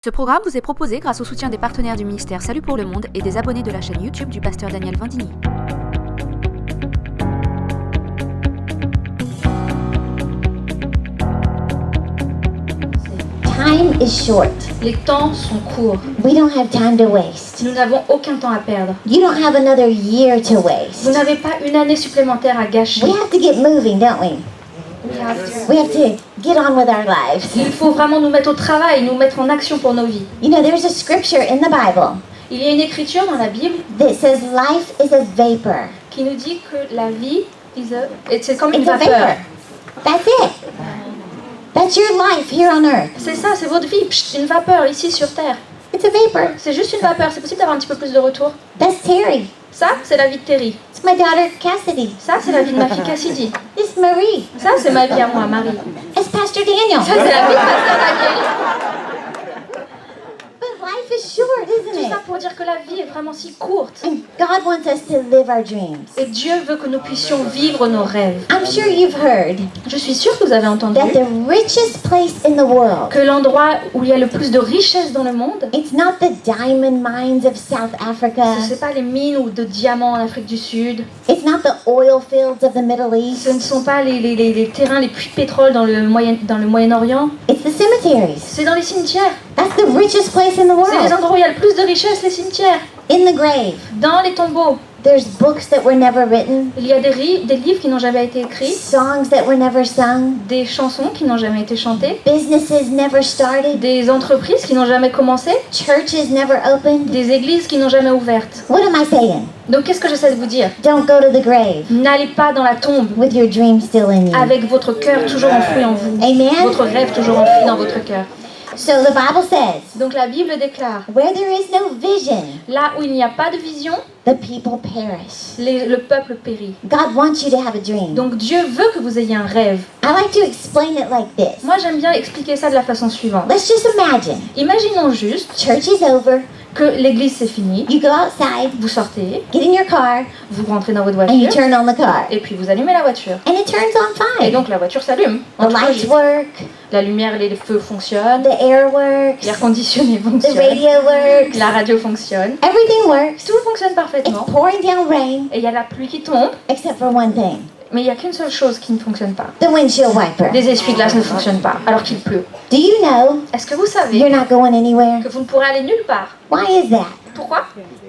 Ce programme vous est proposé grâce au soutien des partenaires du ministère Salut pour le Monde et des abonnés de la chaîne YouTube du pasteur Daniel Vendini. Time is short. Les temps sont courts. We don't have time to waste. Nous n'avons aucun temps à perdre. You don't have another year to Vous waste. n'avez pas une année supplémentaire à gâcher. We have to get moving, don't we? We have to get on with our lives. Il faut vraiment nous mettre au travail, nous mettre en action pour nos vies. You know, there's a scripture in the Bible Il y a une écriture dans la Bible that says life is a vapor. qui nous dit que la vie c'est comme une It's a vapeur. vapor. That's it. That's your life here on earth. C'est ça, c'est votre vie, une vapeur ici sur Terre. It's a vapor. C'est juste une vapeur, c'est possible d'avoir un petit peu plus de retour. That's Terry. Ça, c'est la vie de Terry. It's my daughter Cassidy. Ça, c'est la vie de ma fille Cassidy. It's Marie. Ça, c'est ma vie à moi, Marie. It's Pastor Daniel. Ça, c'est la vie de Pasteur Daniel. But life is short, Tout isn't ça it? pour dire que la vie est vraiment si courte. And God wants us to live our dreams. Et Dieu veut que nous puissions vivre nos rêves. I'm sure you've heard Je suis sûre que vous avez entendu that the richest place in the world, que l'endroit où il y a le plus de richesse dans le monde, it's not the diamond mines of South Africa. ce n'est pas les mines ou de diamants en Afrique du Sud, It's not the oil fields of the Middle East. ce ne sont pas les terrains, les puits de pétrole dans le Moyen-Orient, It's the cemeteries. c'est dans les cimetières. That's the richest place in the C'est les world. endroits où il y a le plus de richesse, les cimetières. In the grave. Dans les tombeaux, There's books that were never written, il y a des livres qui n'ont jamais été écrits, songs that were never sung, des chansons qui n'ont jamais été chantées, businesses never started, des entreprises qui n'ont jamais commencé, churches never opened. des églises qui n'ont jamais ouvertes. What am I saying? Donc qu'est-ce que j'essaie de vous dire? Don't go to the grave N'allez pas dans la tombe with your dream still in you. avec votre cœur toujours enfoui en vous, Amen? votre rêve toujours enfoui dans votre cœur. So the Bible says, Donc la Bible déclare, where there is no vision, là où il n'y a pas de vision, the people perish. le peuple périt. God wants you to have a dream. Donc Dieu veut que vous ayez un rêve. I like to explain it like this. Moi j'aime bien expliquer ça de la façon suivante. Let's just imagine. Imaginons juste Church is over. que l'église c'est fini, You go outside, vous sortez, get in your car, vous rentrez dans votre and you voiture, turn on the car. et puis vous allumez la voiture. And it turns on Et fine. donc la voiture s'allume. The lights work, La lumière, les feux fonctionnent, the air works, l'air conditionné the fonctionne, radio works, la radio fonctionne, everything works. tout fonctionne It's parfaitement. pouring down rain, Et il y a la pluie qui tombe, except for one thing, mais il n'y a qu'une seule chose qui ne fonctionne pas. the windshield wiper. Les essuie-glaces ne fonctionnent pas, alors qu'il pleut. Do you know Est-ce que vous savez you're not going anywhere? que vous ne pourrez aller nulle part? Why is that? Pourquoi?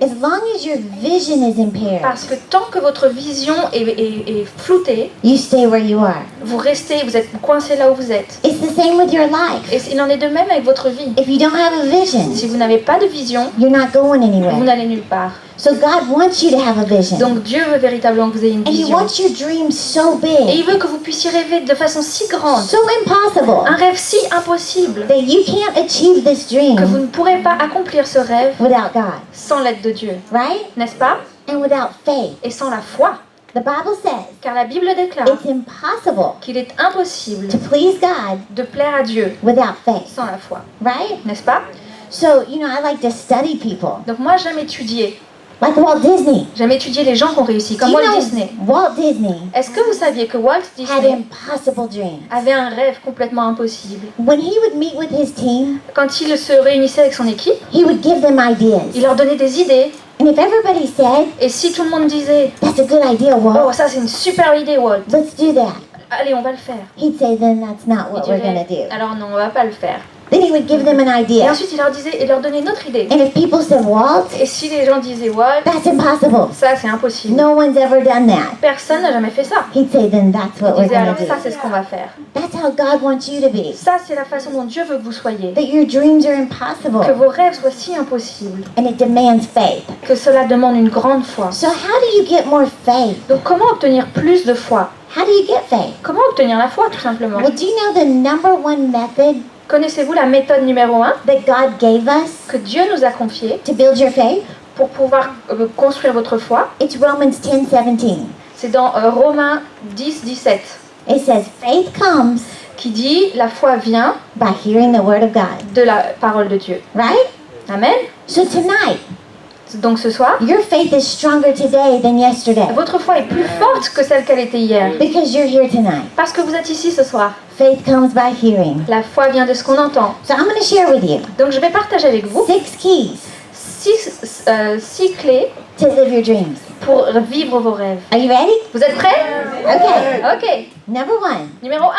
As long as your vision is impaired, Parce que tant que votre vision est floutée, you stay where you are. vous êtes coincé là où vous êtes. It's the same with your life. Et il en est de même avec votre vie. If you don't have a vision, Si vous n'avez pas de vision, you're not going vous anywhere. n'allez nulle part. So God wants you to have a vision. Donc Dieu veut véritablement que vous ayez une And He vision. wants your dream so Et big, il veut que vous puissiez rêver de façon si grande, so impossible, un rêve si impossible, that you can't achieve this que vous dream ne pourrez pas accomplir ce rêve without God, sans l'aide de Dieu. right? N'est-ce pas? And without faith. Et sans la foi. The Bible says Car la Bible déclare it's impossible qu'il est impossible to please God de plaire à Dieu without faith, sans la foi. right? N'est-ce pas? So, you know, I like to study people, Donc moi j'aime étudier. like Walt Disney. J'aime étudier les gens qui ont réussi, Do comme you Walt know Disney. Walt Disney Est-ce que vous saviez que Walt had Disney impossible dreams? avait un rêve complètement impossible? When he would meet with his team, Quand il se réunissait avec son équipe, he would give them il ideas. leur donnait des idées. And if everybody said, Et si tout le monde disait that's a good idea, « Oh, Walt, ça c'est une super idée, Walt. let's do that, Allez, on va le faire. he'd say, then that's not » Il what we're going to dirait do. « Alors non, on va pas le faire. » Then he would give them an Et idea. ensuite il leur donnait une autre idée. And if people said, Walt, Et si les gens disaient « Walt, that's impossible, ça c'est impossible. no one's ever done that, Personne n'a jamais fait ça. » he'd say, then that's what Il we're disait « going Alors to ça do. c'est ce qu'on va faire. That's how God wants you to be. Ça c'est la façon dont Dieu veut que vous soyez. That your dreams are Que impossible. vos rêves soient si impossibles. And it demands faith. Que cela demande une grande foi. So how do you get more faith? Donc comment obtenir plus de foi? How do you get faith? Comment obtenir la foi tout simplement? Well, do you know the number one method Connaissez-vous la méthode numéro 1 that God gave us que Dieu nous a confiée to build your faith? pour pouvoir construire votre foi? It's Romans 10:17. C'est dans Romains 10, 17 It says, faith comes qui dit la foi vient by hearing the word of God. de la parole de Dieu. Right? Amen. So tonight, Donc ce soir, your faith is stronger today than yesterday votre foi est plus forte que celle qu'elle était hier. because you're here tonight. Parce que vous êtes ici ce soir. Faith comes by hearing. La foi vient de ce qu'on entend. So I'm going to share with you Donc je vais partager avec vous 6 keys 6 clés to live your dreams. pour vivre vos rêves. Are you ready? Vous êtes prêts? Okay. Ok. Number 1 Numéro 1.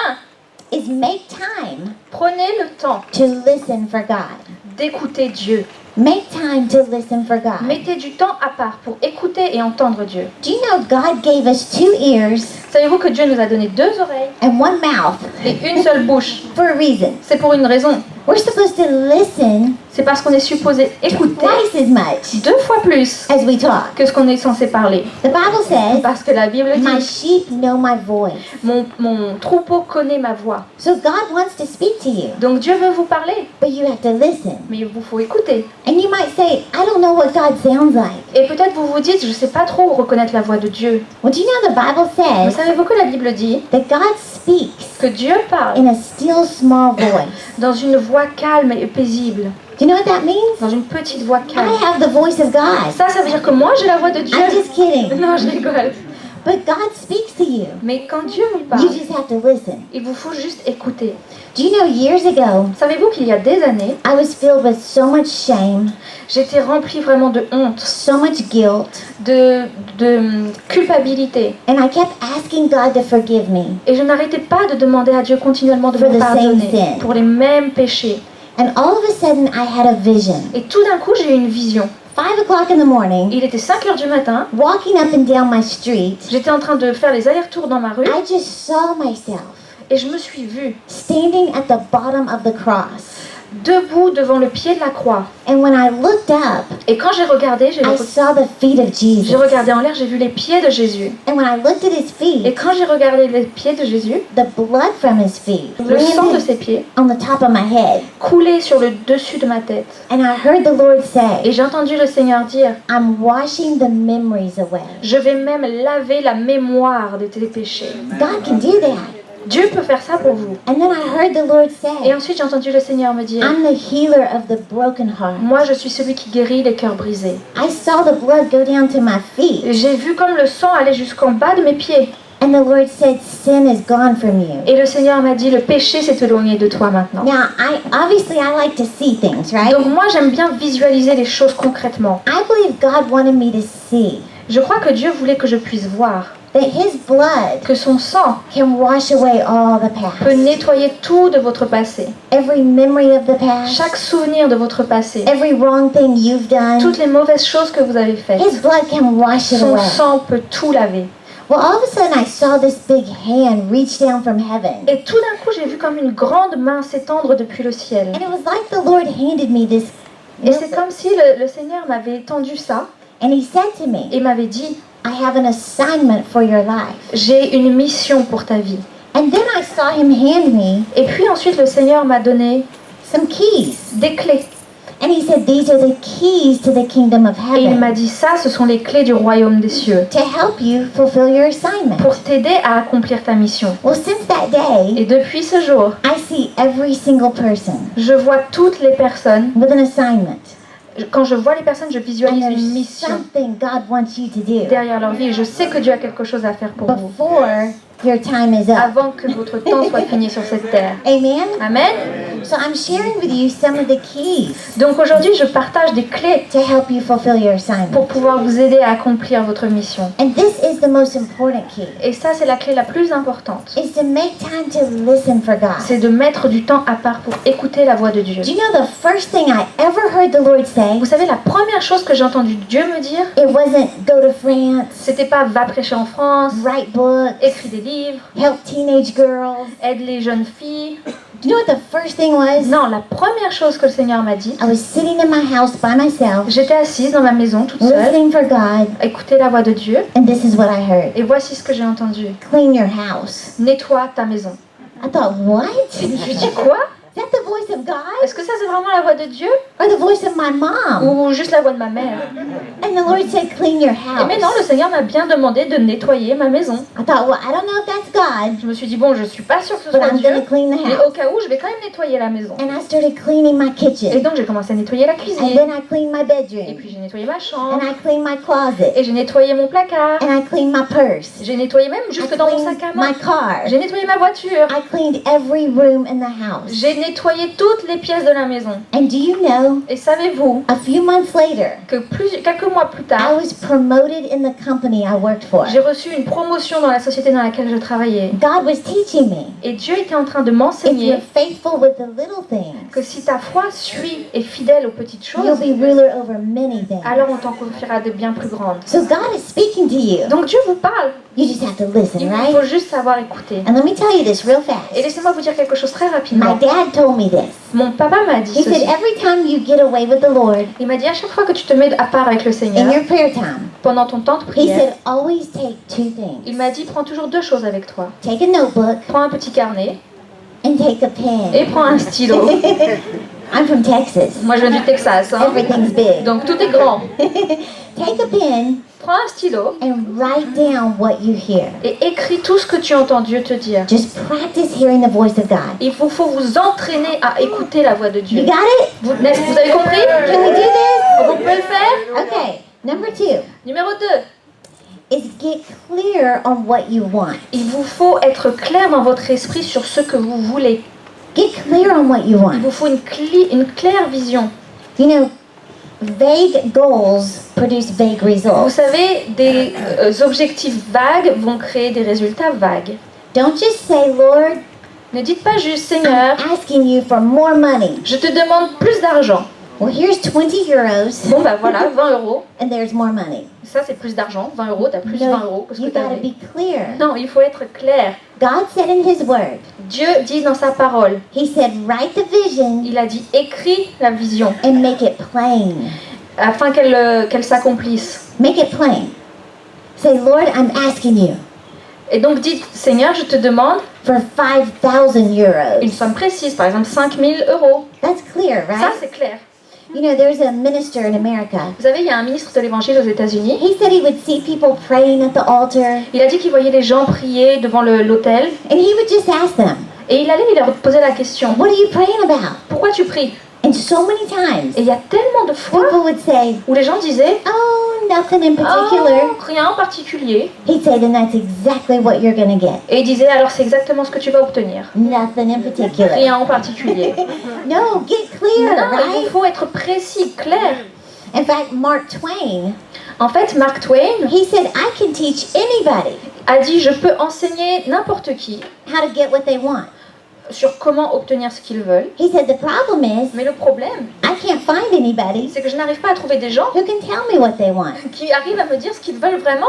is make time Prenez le temps to listen for God. d'écouter Dieu. Make time to listen for God. Mettez du temps à part pour écouter et entendre Dieu. Do you know God gave us 2 ears Savez-vous que Dieu nous a donné 2 oreilles and 1 mouth et une seule bouche? for a reason? C'est pour une raison. We're supposed to listen C'est parce qu'on est supposé écouter twice as much 2 fois plus as we talk. que ce qu'on est censé parler. The Bible says, Parce que la Bible my dit, sheep know my voice. mon troupeau connaît ma voix. So God wants to speak to you, Donc Dieu veut vous parler, but you have to listen. mais il vous faut écouter. And you might say, I don't know what God sounds like. Et peut-être vous vous dites, je ne sais pas trop reconnaître la voix de Dieu. Well, do you know the Bible Mais says savez-vous que la Bible dit that God speaks que Dieu parle in a still small voice? dans une voix calme et paisible, Do you know what that means? dans une petite voix I calme. have the voice of God. Ça veut dire que moi j'ai la voix de Dieu. I'm just kidding. Non, je rigole. But God speaks to you. Mais quand Dieu vous parle, You just have to listen. il vous faut juste écouter. Do you know years ago, Savez-vous qu'il y a des années, I was filled with so much shame, j'étais remplie vraiment de honte, so much guilt, de culpabilité. and I kept asking God to forgive me. Et je n'arrêtais pas de demander à Dieu continuellement de For me the same pardonner sin. pour les mêmes péchés. And all of a sudden, I had a vision. Et tout d'un coup, j'ai eu une vision. 5 o'clock in the morning, Il était 5 heures du matin. walking up and down my street, J'étais en train de faire les allers-retours dans ma rue I just saw myself et je me suis vue standing at the bottom of the cross. debout devant le pied de la croix. And when I looked up, Et quand j'ai regardé, I saw the feet of j'ai Jesus. regardé en l'air, j'ai vu les pieds de Jésus. And when I looked at his Et feet, quand j'ai regardé les pieds de Jésus, the blood from his feet le sang de ran ses pieds on the top of my head. coulait sur le dessus de ma tête. And I heard the Lord say, Et j'ai entendu le Seigneur dire, I'm washing the memories away. je vais même laver la mémoire de tes péchés. God can do that. Dieu peut faire ça pour vous. And then I heard the Lord Et say, ensuite j'ai entendu le Seigneur me dire, I'm the healer of the broken heart. moi je suis celui qui guérit les cœurs brisés. I saw the blood go down to my feet. Et j'ai vu comme le sang allait jusqu'en bas de mes pieds. And the Lord said, sin is gone from you. Et le Seigneur m'a dit, le péché s'est éloigné de toi maintenant. Now, obviously I like to see things, right? Donc moi j'aime bien visualiser les choses concrètement. I believe God wanted me to see Je crois que Dieu voulait que je puisse voir that his blood que son sang can wash away all the peut past. nettoyer tout de votre passé. Every memory of the past, Chaque souvenir de votre passé. every wrong thing you've done, Toutes les mauvaises choses que vous avez faites. his blood can wash it Son away. sang peut tout laver. Well, all of a sudden I saw this big hand reach down from heaven. Et tout d'un coup, j'ai vu comme une grande main s'étendre depuis le ciel. And it was like the Lord handed me this. Et c'est comme si le Seigneur m'avait tendu ça And he said to me, et m'avait dit, I have an assignment for your life. j'ai une mission pour ta vie. And then I saw him hand me Et puis ensuite, le Seigneur m'a donné some keys. des clés. And he said, these are the keys to the kingdom of Et il heaven m'a dit, ça, ce sont les clés du royaume des cieux to help you fulfill your assignment. pour t'aider à accomplir ta mission. Well, since that day, Et depuis ce jour, I see every single person je vois toutes les personnes. with an assignment. Quand je vois les personnes, je And visualise une there's mission something God wants you to do derrière leur vie. Et je sais que Dieu a quelque chose à faire pour vous before your time is up. avant que votre temps soit fini sur cette terre. Amen? Amen. So I'm sharing with you some of the keys Donc aujourd'hui, je partage des clés to help you fulfill your assignment. pour pouvoir vous aider à accomplir votre mission. And this is the most important key, Et ça, c'est la clé la plus importante. is to make time to listen for God. C'est de mettre du temps à part pour écouter la voix de Dieu. Do you know the first thing I ever heard the Lord say? Vous savez, la première chose que j'ai entendu Dieu me dire, It wasn't go to France, c'était pas va prêcher en France, write books, écris des livres, help teenage girls. aide les jeunes filles. Do you know what the first thing was? Non, la première chose que le Seigneur m'a dit, I was sitting in my house by myself, j'étais assise dans ma maison toute seule, listening for God, à écouter la voix de Dieu, and this is what I heard. et voici ce que j'ai entendu. Clean your house. Nettoie ta maison. I thought, what? Et je me suis dit quoi? Is that the voice of God? Est-ce que ça c'est vraiment la voix de Dieu Or the voice of my mom? ou juste la voix de ma mère? And the Lord said, clean your Et mais non, house. le Seigneur m'a bien demandé de nettoyer ma maison. I thought, well, I don't know if that's God, Je me suis dit, bon, je suis pas sûre que ce but soit I'm Dieu, going to clean the mais house. au cas où, je vais quand même nettoyer la maison. And I started cleaning my Et kitchen. donc j'ai commencé à nettoyer la And cuisine. then I cleaned my Et bedroom. puis j'ai nettoyé ma And chambre. I cleaned my closet. Et j'ai nettoyé mon placard. And I cleaned my purse. J'ai nettoyé même I jusque dans mon sac cleaned à main. my car. J'ai nettoyé ma voiture. I cleaned every room in the house. J'ai nettoyé toutes les pièces de la maison. And do you know, Et savez-vous a few months later, que quelques mois plus I tard, was promoted in the company I worked for. j'ai reçu une promotion dans la société dans laquelle je travaillais. God was teaching me, Et Dieu était en train de if m'enseigner you're faithful with the little things, que si ta foi suit et fidèle aux petites you'll choses, be ruler over many things. alors on t'en confiera de bien plus grandes. So God is speaking to you. Donc Dieu vous parle. You just have to listen, Il right? faut juste savoir écouter. And let me tell you this real Et fast. laissez-moi vous dire quelque chose très My rapidement. dad told me this. Mon papa m'a dit He said, ceci. every time you get away with the Lord Il m'a dit à chaque fois que tu te mets à part avec le in Seigneur, your prayer time, pendant ton temps de he prière, said, always take two things. il m'a dit prends toujours deux choses avec toi. Take a notebook Prends un petit carnet and take a et pen. prends un stylo. I'm from Texas. Moi je viens du Texas, hein. Everything's big. Donc tout est grand. Take a pen Prends un stylo and write down what you hear. et écris tout ce que tu entends Dieu te dire. Just practice hearing the voice of God. Il faut vous entraîner à écouter la voix de You Dieu. got it? Vous avez compris? Can we do this? Vous pouvez le faire? Okay. Number 2 Numéro 2. is get clear on what you want. Il vous faut être clair dans votre esprit sur ce que vous voulez. Get clear on what you Il want. vous faut une claire vision. You know, vague goals produce vague Vous results. savez, des objectifs vagues vont créer des résultats vagues. Don't just say, Lord, Ne dites pas juste, Seigneur, I'm asking you for more money. je te demande plus d'argent. Well, here's 20 euros, Bon bah voilà, 20 euros. and there's more money. Ça c'est plus d'argent, 20 euros, t'as plus 20 euros que ce que you gotta t'avais. be clear. Non, il faut être clair. God said in His Word, Dieu dit dans sa parole, He said, write the vision il a dit écris la vision and make it plain. afin qu'elle s'accomplisse. Make it plain. Say, Lord, I'm asking you Et donc dites, Seigneur, je te demande for 5,000 euros. une somme précise, par exemple 5000 euros. That's clear, Ça right? c'est clair. You know, there's a minister in America. Vous savez, il y a un ministre de l'évangile aux États-Unis. He said he would see people praying at the altar, Il a dit qu'il voyait les gens prier devant l'autel and he would just ask them, et il allait leur poser la question, what are you praying about? pourquoi tu pries? And so many times, Et il y a tellement de fois people would say, où les gens disaient, oh, nothing in particular. oh, rien en particulier. He'd say, then that's exactly what you're going to get. Et il disait, alors c'est exactement ce que tu vas obtenir. Nothing in particular. Rien en particulier. No, get clear, Non, il right? faut être précis, clair. In fact, Mark Twain, En fait, Mark Twain he said, I can teach anybody a dit, je peux enseigner n'importe qui how to get what they want. sur comment obtenir ce qu'ils veulent. He said, the problem is, Mais le problème, I can't find anybody c'est que je n'arrive pas à trouver des gens who can tell me what they want. qui arrivent à me dire ce qu'ils veulent vraiment.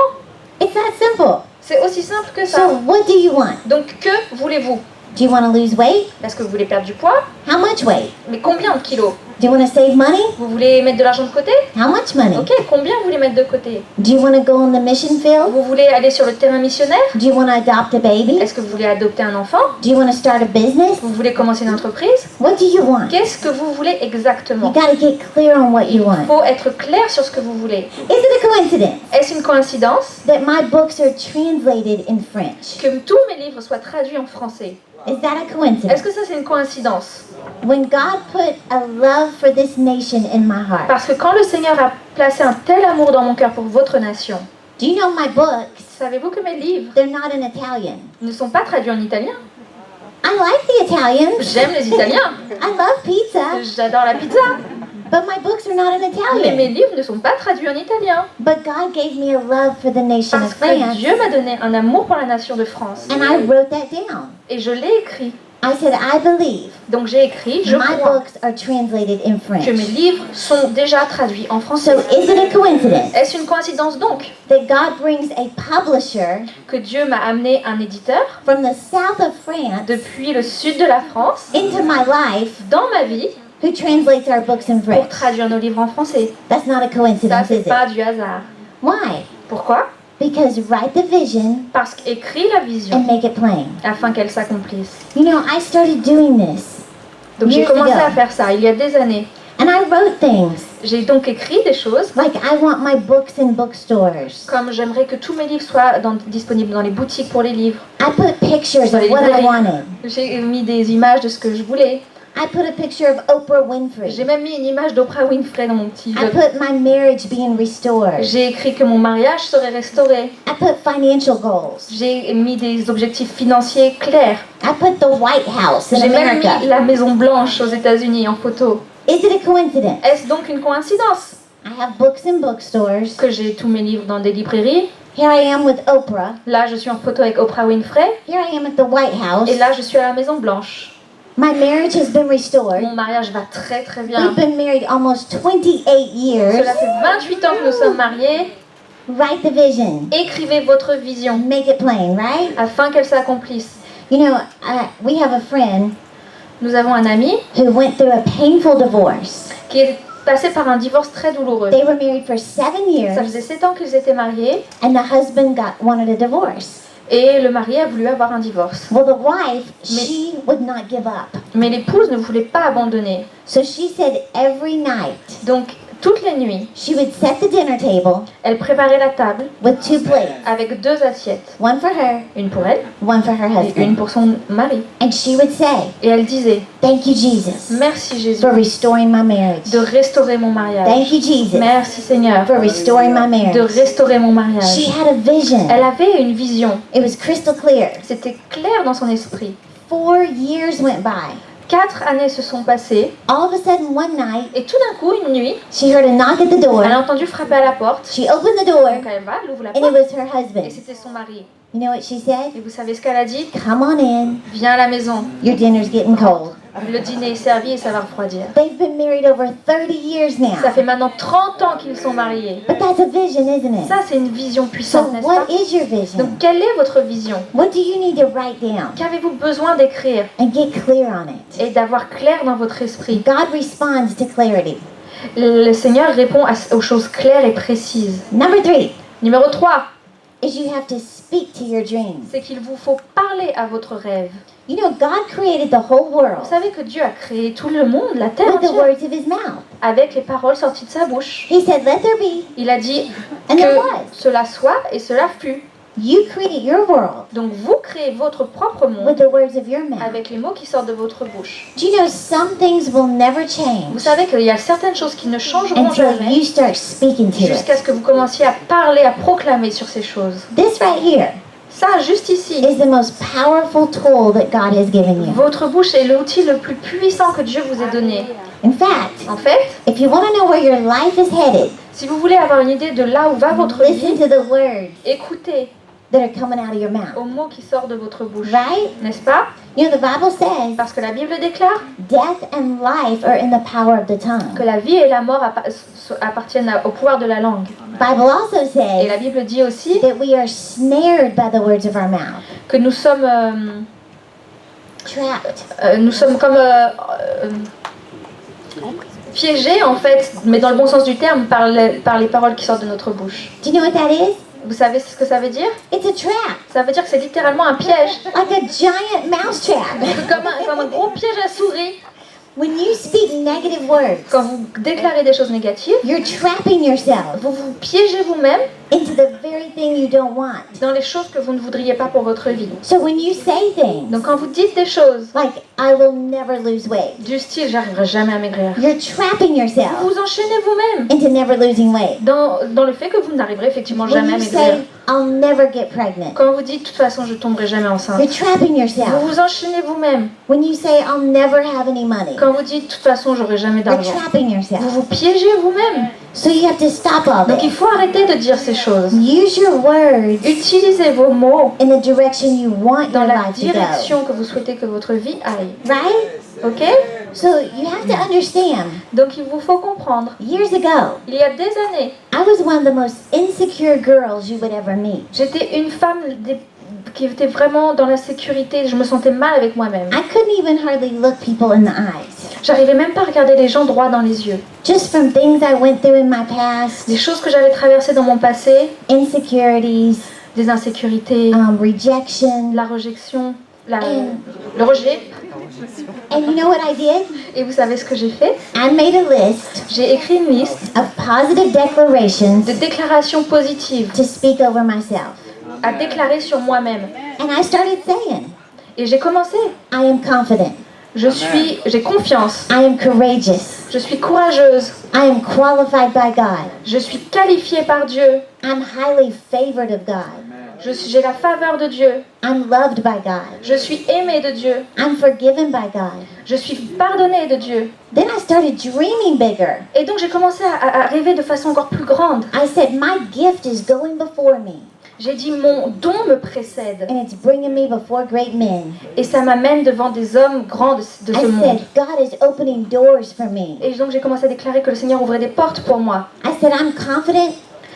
It's that simple. C'est aussi simple que So, ça. what do you want? Donc, que voulez-vous? Do you want to lose weight? Est-ce que vous voulez perdre du poids? How much weight? Mais combien de kilos? Do you want to save money? Vous voulez mettre de l'argent de côté? How much money? Ok, combien vous voulez mettre de côté? Do you want to go on the mission field? Vous voulez aller sur le terrain missionnaire? Do you want to adopt a baby? Est-ce que vous voulez adopter un enfant? Do you want to start a business? Vous voulez commencer une entreprise? What do you want? Qu'est-ce que vous voulez You exactement? got to get clear on what you Il want. faut être clair sur ce que vous voulez. Is it a coincidence Est-ce une coïncidence that my books are translated in French? que tous mes livres soient traduits en français? Is that a Est-ce coincidence? que ça c'est une coïncidence? When God put a love for this nation in my heart, Parce que quand le Seigneur a placé un tel amour dans mon cœur pour votre nation, do you know my books? savez-vous que mes livres They're not in Italian. ne sont pas traduits en italien? I like the Italians. J'aime les Italiens, I love pizza, j'adore la pizza, but my books are not in mais mes Italian. livres ne sont pas traduits en italien. But God gave me a love for the nation Parce of que France, Dieu m'a donné un amour pour la nation de France. and I wrote that down. Et je l'ai écrit. I said, I believe Donc j'ai écrit, je my crois books are translated in que mes French. livres sont déjà traduits en So français. is it a coincidence Est-ce une coïncidence donc that God brings a publisher que Dieu m'a amené un éditeur from the south of France depuis le sud de la France into my life dans ma vie who translates our books in pour French? traduire nos livres en français? That's not a Ça, coincidence, c'est is it? pas du hasard. Why? Pourquoi? Because write the vision Parce qu'écris la vision and make it plain. afin qu'elle s'accomplisse. You know, I started doing this Donc j'ai Years commencé ago. à faire ça il y a des années. And I wrote things J'ai donc écrit des choses like I want my books in bookstores. comme j'aimerais que tous mes livres soient disponibles dans les boutiques pour les livres. I put pictures Dans of les what I librairies. wanted. J'ai mis des images de ce que je voulais. I put a picture of Oprah J'ai Winfrey. même mis une image d'Oprah Winfrey dans mon petit I jeu. put my marriage being restored. J'ai écrit que mon mariage serait restauré. I put financial goals. J'ai mis des objectifs financiers clairs. I put the White House in J'ai même America. mis la Maison Blanche aux États-Unis en photo. Is it a coincidence? Est-ce donc une coïncidence I have books in bookstores. que j'ai tous mes livres dans des librairies? Here I am with Oprah. Là, je suis en photo avec Oprah Winfrey. Here I am at the White House. Et là, je suis à la Maison Blanche. My marriage has been restored. Mon mariage va très très bien. We've been married almost 28 years. Cela fait 28 ans que nous sommes mariés. Write the vision. Écrivez votre vision Make it plain, right? afin qu'elle s'accomplisse. You know, we have a friend Nous avons un ami who went through a painful divorce. qui est passé par un divorce très douloureux. They were married for 7 Ça years, faisait 7 ans qu'ils étaient mariés and the husband wanted a divorce. et le mari a voulu avoir un divorce. Well, the wife, she would not give up. Mais l'épouse ne voulait pas abandonner. So she said every night Donc, toutes les nuits, she would set the dinner table elle préparait la table with 2 plates, avec 2 assiettes. one for her, Une pour elle one for her et une husband. pour son mari. And she would say, Et elle disait, "Thank you, Jesus, merci Jésus for restoring my marriage. de restaurer mon mariage. Thank you, Jesus, Merci Seigneur for restoring my de marriage." restaurer mon She mariage. had a vision. Elle avait une vision. It was crystal clear. C'était clair dans son esprit. 4 years went by. 4 années se sont passées All of a sudden, one night, et tout d'un coup, une nuit, she heard a knock at the door. elle a entendu frapper à la porte. She opened the door, Donc elle va, elle ouvre la and it porte was her et husband. c'était son mari. You know what she said? Et vous savez ce qu'elle a dit? Come on in. Viens à la maison. Your dinner's getting cold. Le dîner est servi et ça va refroidir. They've been married over 30 years Ça now. fait maintenant 30 ans qu'ils sont mariés. But that's a vision, isn't it? Ça, c'est une vision So puissante, n'est-ce what pas? is your vision? Donc, quelle est votre vision? What do you need to write down Qu'avez-vous besoin d'écrire and get clear on it? et d'avoir clair dans votre esprit? God responds to clarity. Le Seigneur répond aux choses claires et précises. Number 3 Numéro 3, is you have to speak to your dreams. c'est qu'il vous faut parler à votre rêve. You know, God created the whole Vous world savez que Dieu a créé tout le monde, la terre with the entière, words of his mouth. avec les paroles sorties de sa bouche. He said, "Let there be," Il a dit and there que was. cela soit et cela fut. You created your world Donc vous créez votre propre with monde the words of your mouth. avec les mots qui sortent de votre bouche. Do you know some things will never Vous change savez qu'il y a certaines choses qui ne changeront until jamais you start speaking to jusqu'à it? ce que vous commenciez à parler, à proclamer sur ces choses. This right here Ça, juste ici, is the most powerful tool that God has given you. votre bouche est l'outil le plus puissant que Dieu vous ait donné. In fact, En fait, if you want to know where your life is headed, si vous voulez avoir une idée de là où va votre listen vie, to the words écoutez that are coming out of your mouth. aux mots qui sortent de votre bouche. Right? N'est-ce pas? You know, the Bible says Parce que la Bible déclare death and life are in the power of the que tongue. la vie et la mort appartiennent au pouvoir de la langue. Bible also Et la says Bible dit aussi that we are snared by the words of our mouth, que nous sommes trapped. comme piégés en fait, mais dans le bon sens du terme, par les paroles qui sortent de notre bouche. Do you know what that is? Vous savez ce que ça veut dire? It's a trap, Ça veut dire que c'est littéralement un piège. like a giant mousetrap. comme un gros piège à souris. When you speak negative words, Quand vous déclarez des choses négatives, you're trapping yourself vous vous piégez vous-même into the very thing you don't want. dans les choses que vous ne voudriez pas pour votre vie. So when you say things Donc quand vous dites des choses like, "I will never lose weight," du style j'arriverai jamais à maigrir, you're trapping yourself vous vous enchaînez vous-même into never losing weight. dans le fait que vous n'arriverez effectivement When jamais à you maigrir. say, "I'll never get pregnant," Quand vous dites de toute façon je tomberai jamais enceinte, you're trapping yourself. vous vous enchaînez vous-même. When you say, "I'll never have any money," Quand vous dites de toute façon j'aurai jamais you're d'argent, trapping vous yourself. vous piégez vous-même. So you have to stop all Donc il this. faut arrêter de dire ces choses. Use your words Utilisez vos mots in the direction you want dans your la life to go. direction que vous souhaitez que votre vie aille. Right? Ok? So you have to understand, Donc il vous faut comprendre. years ago, Il y a des années, I was one of the most insecure girls you would ever meet. j'étais une femme qui était vraiment dans la sécurité. Je me sentais mal avec moi-même. I couldn't even hardly look people in the eyes. J'arrivais même pas à regarder les gens droit dans les yeux. Just from things I went through in my past, Les choses que j'avais traversées dans mon passé, insecurities, des insécurités, rejection, la rejection, le rejet, And you know what I did? Et vous savez ce que j'ai fait? I made a list J'ai écrit une liste of positive declarations de déclarations positives to speak over myself. à déclarer sur moi-même. And I started saying, Et j'ai commencé. I am confident. J'ai confiance. I am courageous. Je suis courageuse. I am qualified by God. Je suis qualifiée par Dieu. I'm highly favored of God. J'ai la faveur de Dieu. I'm loved by God. Je suis aimée de Dieu. I'm forgiven by God. Je suis pardonnée de Dieu. Then I started dreaming bigger. Et donc j'ai commencé à rêver de façon encore plus grande. I said, my gift is going before me, J'ai dit mon don me précède. and it's bringing me before great men. Et ça m'amène devant des hommes grands de ce I monde. said, God is opening doors for me. Et donc j'ai commencé à déclarer que le Seigneur ouvrait des portes pour moi. I said, I'm confident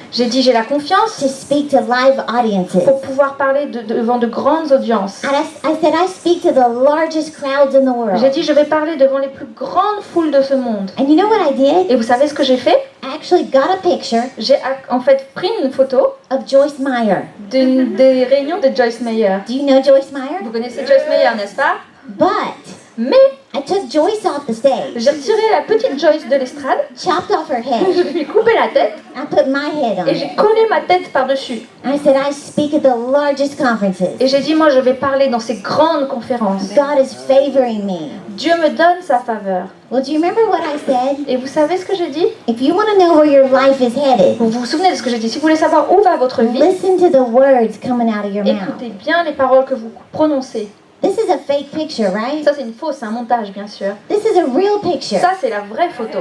J'ai dit j'ai la confiance to speak to live audiences. pour pouvoir parler devant de grandes audiences. And I said, I speak to the largest crowds in the J'ai world. dit je vais parler devant les plus grandes foules de ce monde. And you know what I did? Et vous savez ce que j'ai fait? I actually got a picture J'ai en fait pris une photo of Joyce Meyer. des réunions de Joyce Meyer. Do you know Joyce Meyer? Vous connaissez Joyce Meyer, n'est-ce pas? But Mais I took Joyce off the stage, j'ai retiré la petite Joyce de l'estrade, chopped off her je head, lui ai coupé la tête I put my head on et it. j'ai collé ma tête par-dessus. I said, I speak at the largest conferences. Et j'ai dit moi je vais parler dans ces grandes conférences. God is favoring me. Dieu me donne sa faveur. Well, do you remember what I said? Et vous savez ce que j'ai dit? If you want to know where your life is headed, Vous vous souvenez de ce que j'ai dit? Si vous voulez savoir où va votre vie, listen to the words coming out of your mouth. écoutez bien les paroles que vous prononcez. This is a fake picture, right? Ça c'est une fausse, c'est un montage bien sûr. This is a real picture. Ça c'est la vraie photo.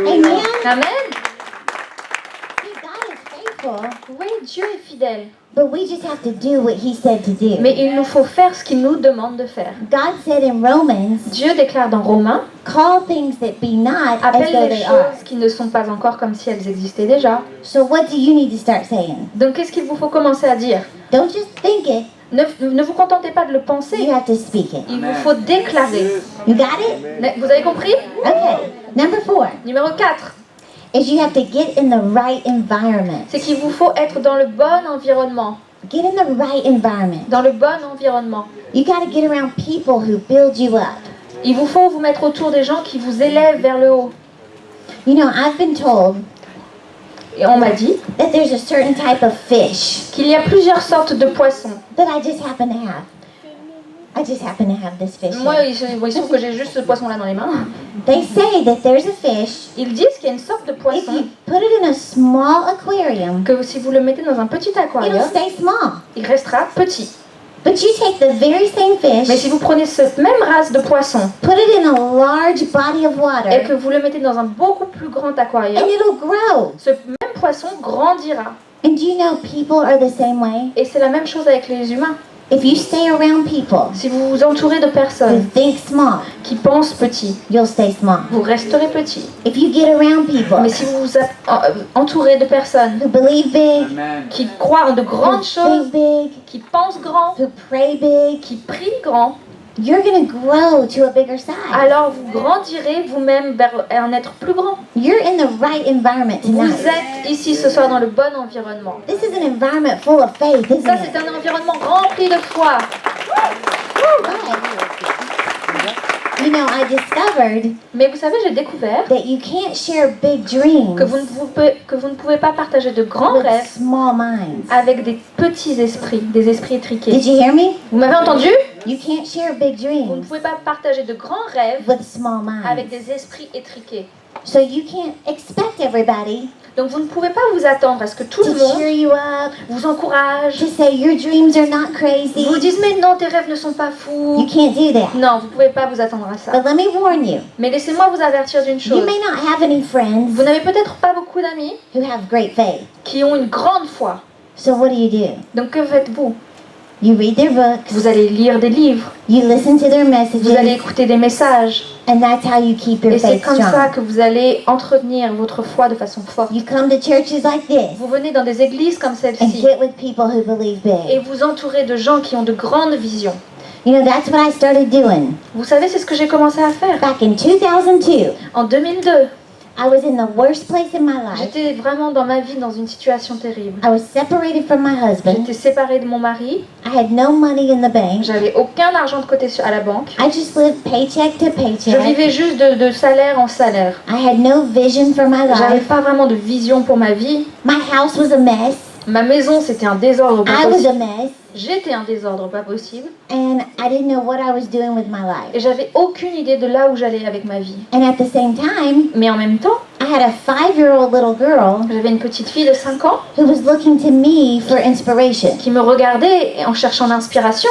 Amen. Amen. See, God is faithful, Oui, Dieu est fidèle. but we just have to do what He said to do. Mais il nous faut faire ce qu'il nous demande de faire. God said in Romans, Dieu déclare dans Romains, call things that be not as appelle though les they are. choses qui ne sont pas encore comme si elles existaient déjà. So what do you need to start saying? Donc qu'est-ce qu'il vous faut commencer à dire? Don't just think it, Ne vous contentez pas de le you penser, have to speak it. il vous faut déclarer. You got it? Vous avez compris? Okay. Number 4 Numéro 4, is you have to get in the right environment. c'est qu'il vous faut être dans le bon environnement. Get in the right environment. Dans le bon environnement. You got to get around people who build you up. Il vous faut vous mettre autour des gens qui vous élèvent vers le haut. You know, I've been told Et on m'a dit that there's a certain type of fish qu'il y a plusieurs sortes de poissons. that I just happen to have. I just happen to have this fish. Moi, here. il se trouve que j'ai juste ce poisson-là dans les mains. They say that there's a fish, Ils disent qu'il y a une sorte de if poisson you put it in a small aquarium, que si vous le mettez dans un petit it'll aquarium, stay small. il restera petit. But you take the very same Mais fish, si vous prenez cette même race de poisson put it in a large body of et water, que vous le mettez dans un beaucoup plus grand aquarium, and it'll grow. ce même poisson grandira. And do you know people are the same way? Et c'est la même chose avec les humains. If you stay around people Si vous vous entourez de who personnes think small, qui pensent petit, you'll stay small. vous resterez petit. If you get around people Mais si vous vous entourez de personnes who believe big, qui croient en de who grandes choses, think big, qui pensent grand, who pray big, qui prient grand, you're going to grow to a bigger size. alors vous grandirez vous-même vers un être plus grand. You're in the right environment Vous tonight. êtes ici ce soir dans le bon environnement. This is an environment full of faith, isn't Ça, it? c'est un environnement rempli de foi. You know, I discovered Mais vous savez, j'ai découvert that you can't share big dreams que vous ne pouvez pas partager de grands with rêves small minds. avec des petits esprits, des esprits étriqués. Did you hear me? Vous m'avez entendu? You can't share big Vous ne dreams pouvez pas partager de grands rêves with small avec minds. des esprits étriqués. So you can't expect everybody Donc vous ne pouvez pas vous attendre à ce que tout to le monde cheer you up, vous encourage, to say your dreams are not crazy. vous dise mais non, tes rêves ne sont pas You fous. can't do that. Non, vous ne pouvez pas vous attendre à ça. But let me warn you, Mais laissez-moi vous avertir d'une you chose. may not have any friends Vous n'avez peut-être pas beaucoup d'amis who have great faith. qui ont une grande foi. So what do? Donc que faites-vous? You read their books, Vous allez lire des livres, you listen to their vous allez messages, écouter des messages. and that's how you keep your Et c'est faith comme ça strong. que vous allez entretenir votre foi de façon forte. You come to churches like this Vous venez dans des églises comme and celle-ci get with people who believe et big. vous entourez de gens qui ont de grandes visions. You know, that's what I started doing Vous savez, c'est ce que j'ai commencé à faire. back in 2002. En 2002, I was in the worst place in my life. J'étais vraiment dans ma vie dans une situation terrible. I was separated from my husband. J'étais séparée de mon mari. I had no money in the bank. J'avais aucun argent de côté à la banque. I just lived paycheck to Je paycheck. vivais juste de salaire en salaire. I had no vision for my J'avais life. pas vraiment de vision pour ma vie. My house was a mess. Ma maison, c'était un désordre pas I was a possible. mess. J'étais un désordre pas possible. And I didn't know what I was doing with my life. Et j'avais aucune idée de là où j'allais avec ma vie. And at the same time, Mais en même temps, I had a 5-year-old little girl j'avais une petite fille de 5 ans who was looking to me for inspiration. qui me regardait en cherchant l'inspiration.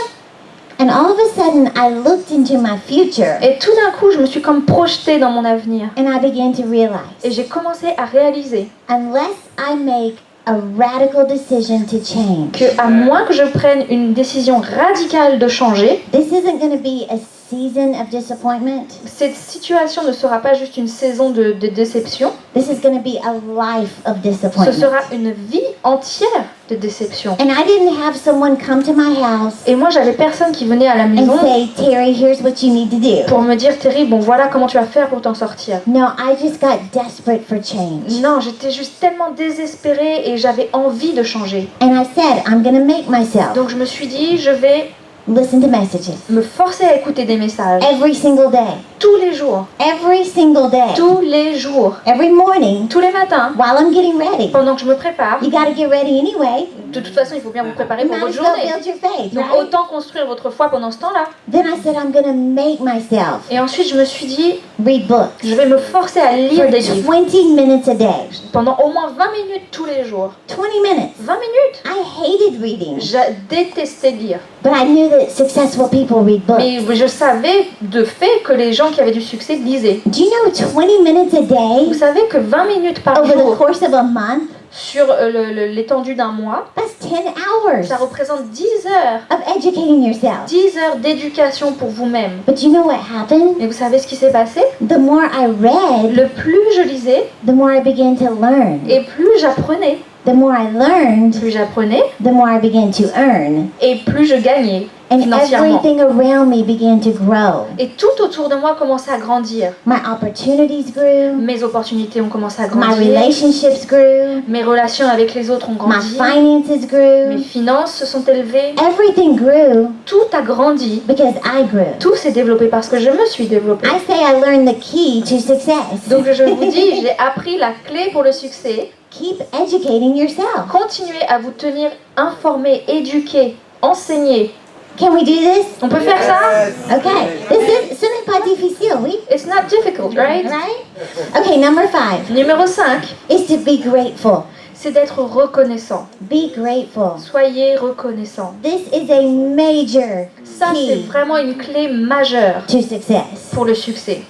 And all of a sudden, I looked into my future Et tout d'un coup, je me suis comme projetée dans mon avenir. and I began to realize, Et j'ai commencé à réaliser unless I make a radical decision to change, que à moins que je prenne une décision radicale de changer, this isn't going to be a season of disappointment. cette situation ne sera pas juste une saison de déception, This is going to be a life of ce disappointment. sera une vie entière de déception. And I didn't have someone come to my house Et moi, j'avais personne qui venait à la and maison say, Terry, here's what you need to do. pour me dire, Terry, bon voilà comment tu vas faire pour t'en sortir. No, I just got desperate for change. Non, j'étais juste tellement désespérée et j'avais envie de changer. And I said, I'm going to make myself Donc je me suis dit, je vais listen to messages me forcer à écouter des messages every single day, tous les jours, every single day, tous les jours, every morning tous les matins, while I'm getting ready. pendant que je me prépare. You got to get ready anyway. De toute façon, il faut bien vous préparer You pour might votre as well journée. build your faith, Donc right? autant construire votre foi pendant ce temps-là. Then I said, I'm going to make myself Et ensuite, je me suis dit, read books je vais me forcer à lire for des livres 20 minutes a day. pendant au moins 20 minutes tous les jours. 20 minutes. 20 minutes. I hated reading, J'ai détesté lire. but I knew that successful people read books. Mais je savais de fait que les gens qui avaient du succès lisaient. Do you know 20 minutes a Vous day savez que 20 minutes par over the jour course of a month? sur l'étendue d'un mois, That's 10 hours ça représente 10 heures. of educating yourself. 10 heures d'éducation pour vous-même. But you know what happened? Mais vous savez ce qui s'est passé? The more I read, Le plus je lisais, the more I began to learn. et plus j'apprenais. The more I learned, Plus j'apprenais, the more I began to earn. et plus je gagnais And financièrement. everything around me began to grow. Et tout autour de moi commençait à grandir. My opportunities grew. Mes opportunités ont commencé à My grandir. relationships grew. Mes relations avec les autres ont My grandi. finances Mes grew. finances se sont élevées. Everything grew Tout a grandi. because I grew. Tout s'est développé parce que je me suis développée. I say I learned the key to success. Donc je vous dis, j'ai appris la clé pour le succès. Keep educating yourself. Continuez à vous tenir informé, éduqué, enseigné. Can we do this? On peut faire ça? Okay. Ce n'est pas difficile, oui? It's not difficult, right? Right? Okay, number 5 Numéro 5, is to be grateful. c'est d'être reconnaissant. Be grateful. Soyez reconnaissant. This is a major Ça, c'est key vraiment une clé majeure to success. pour le succès.